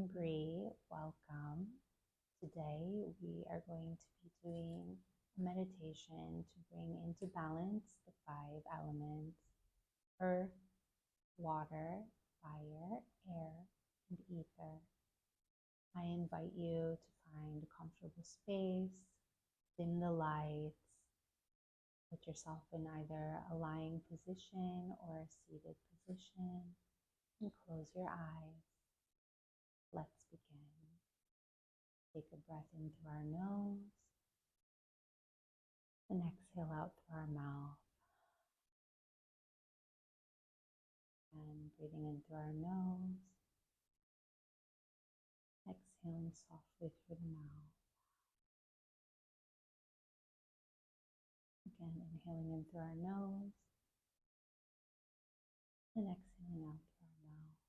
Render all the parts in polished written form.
and Bree, welcome. Today we are going to be doing a meditation to bring into balance the 5 elements: earth, water, fire, air, and ether. I invite you to find a comfortable space, dim the lights, put yourself in either a lying position or a seated position, and close your eyes. Let's begin. Take a breath into our nose and exhale out through our mouth. And breathing in through our nose, exhaling softly through the mouth. Again, inhaling in through our nose and exhaling out through our mouth.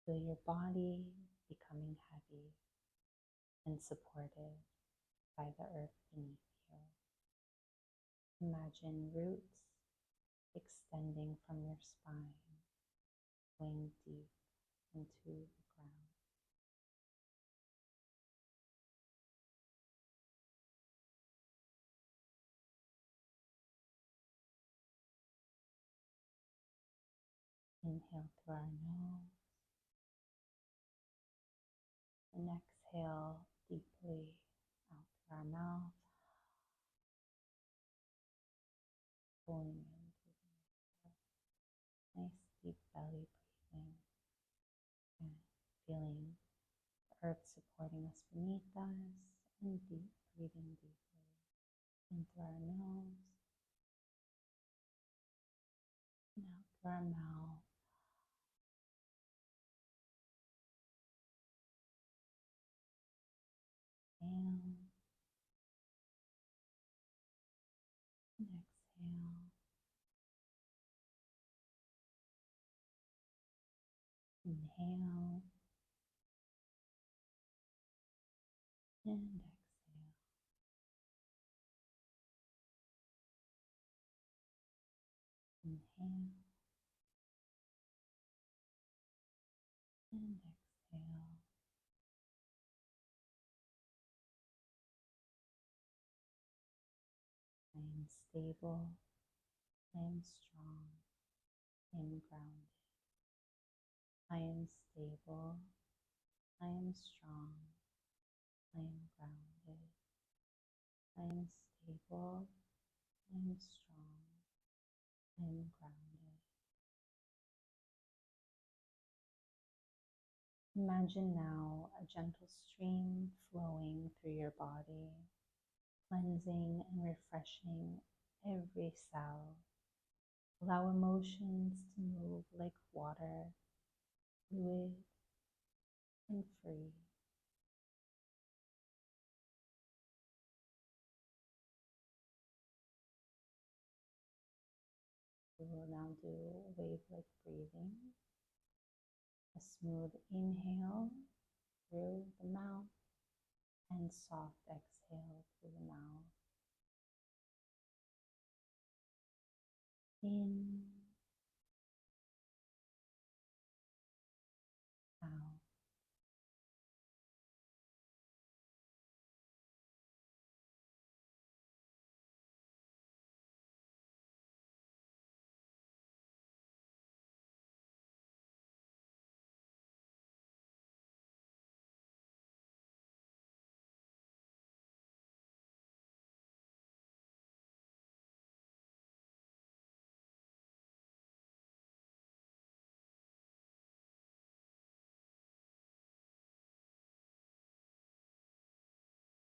Feel your body becoming heavy and supported by the earth beneath you. Imagine roots extending from your spine, going deep into the ground. Inhale through our nose and exhale deeply out through our mouth, pulling in through the nice deep belly breathing and feeling the earth supporting us beneath us, and deep breathing deeply in through our nose and out through our mouth. Inhale and exhale. Inhale and exhale. Inhale and exhale. I am stable. I am strong. I am grounded. I am stable. I am strong. I am grounded. I am stable. I am strong. I am grounded. Imagine now a gentle stream flowing through your body, cleansing and refreshing every cell. Allow emotions to move like water, fluid and free. We will now do wave-like breathing. A smooth inhale through the mouth and soft exhale through the mouth. In, out.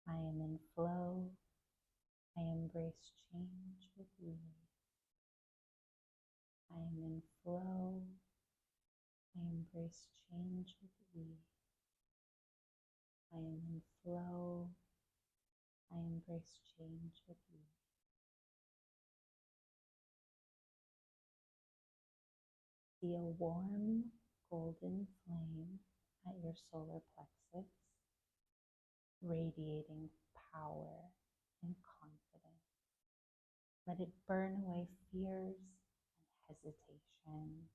I am in flow. I embrace change with ease. I am in flow. I embrace change with ease. I am in flow. I embrace change with ease. See a warm golden flame at your solar plexus, radiating power and confidence. Let it burn away fears and hesitation.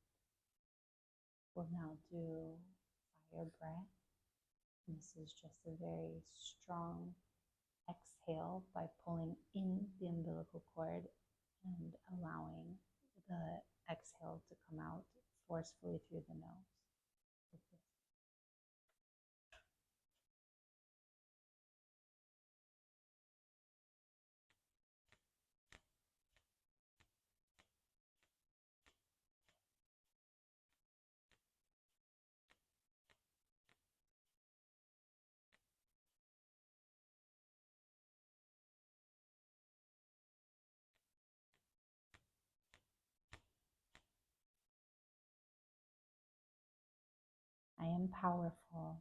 We'll now do fire breath. This is just a very strong exhale by pulling in the umbilical cord and allowing the exhale to come out forcefully through the nose. I am powerful.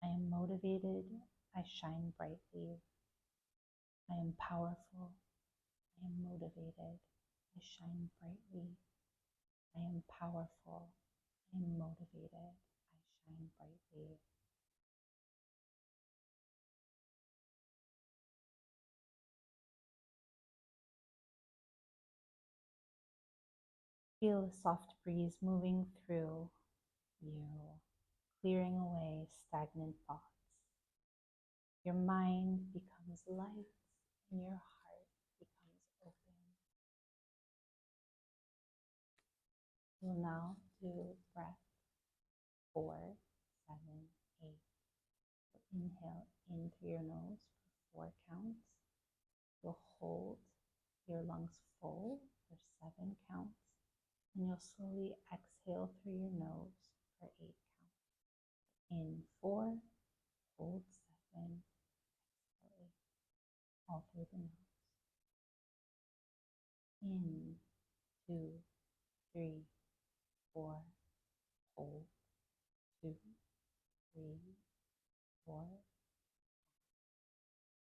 I am motivated. I shine brightly. I am powerful. I am motivated. I shine brightly. I am powerful. I am motivated. I shine brightly. Feel a soft breeze moving through you, clearing away stagnant thoughts. Your mind becomes light and your heart becomes open. We'll now do breath 4, 7, 8. So inhale in through your nose for 4 counts. You'll hold your lungs full for 7 counts. And you'll slowly exhale through your nose for 8 counts. In 4, hold 7, exhale 8, all through the nose. In 2, 3, 4, hold 2, 3, 4,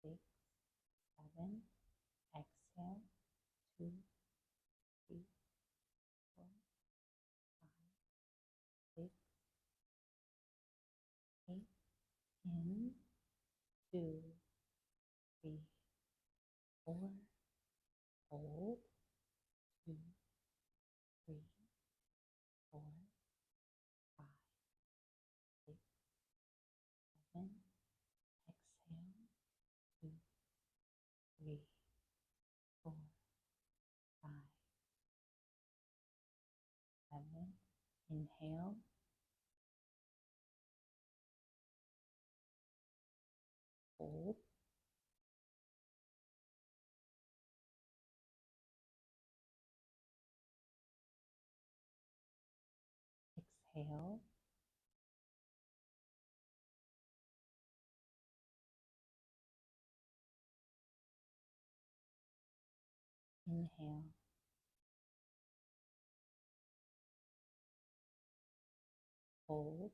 6, 7, exhale 2, 3, 4, 5, 6, 8. In 2, 3, 4, hold 2, 3, 4, 5, 6, 7. Exhale 2, 3, 4, 5, 7. Inhale. Hold. Exhale. Inhale. Hold.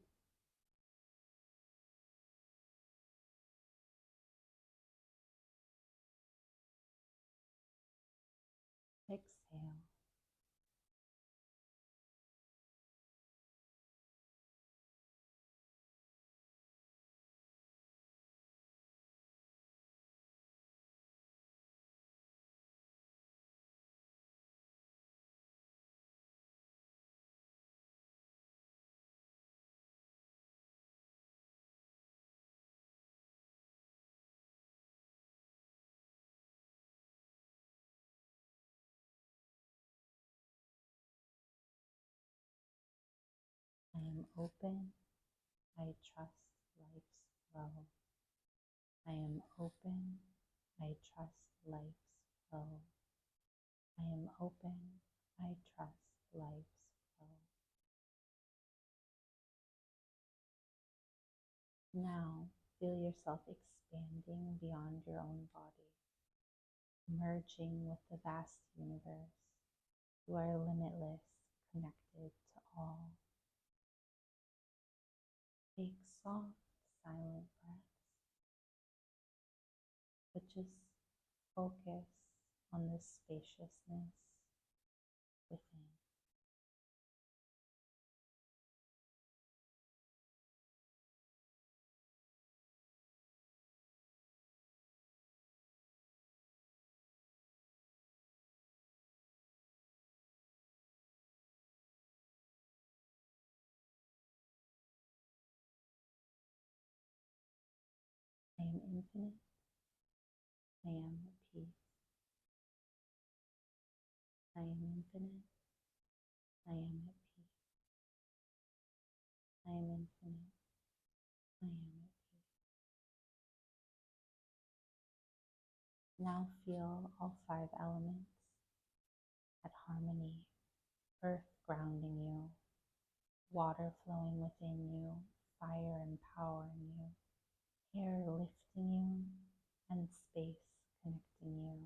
Exhale. I am open. I trust life's flow. I am open. I trust life's flow. I am open. I trust life's flow. Now, feel yourself expanding beyond your own body, merging with the vast universe. You are limitless, connected to all. Take soft, silent breaths, but just focus on the spaciousness within. I am infinite. I am at peace. I am infinite. I am at peace. I am infinite. I am at peace. Now feel all five elements at harmony. Earth grounding you, water flowing within you, fire empowering you, air lifting you, and space connecting you.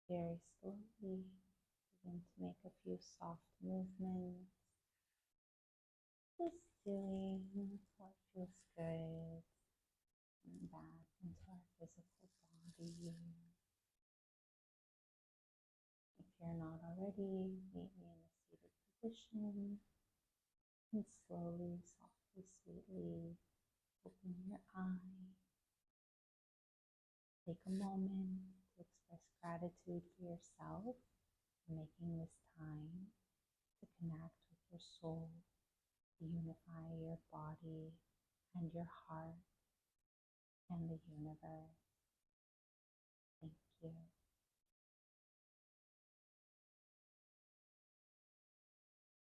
Very slowly begin to make a few soft movements, just doing what feels good and back into our physical body. If you're not already, meet me in a seated position and slowly, softly, sweetly open your eye. Take a moment to express gratitude for yourself for making this time to connect with your soul, to unify your body and your heart and the universe. Thank you.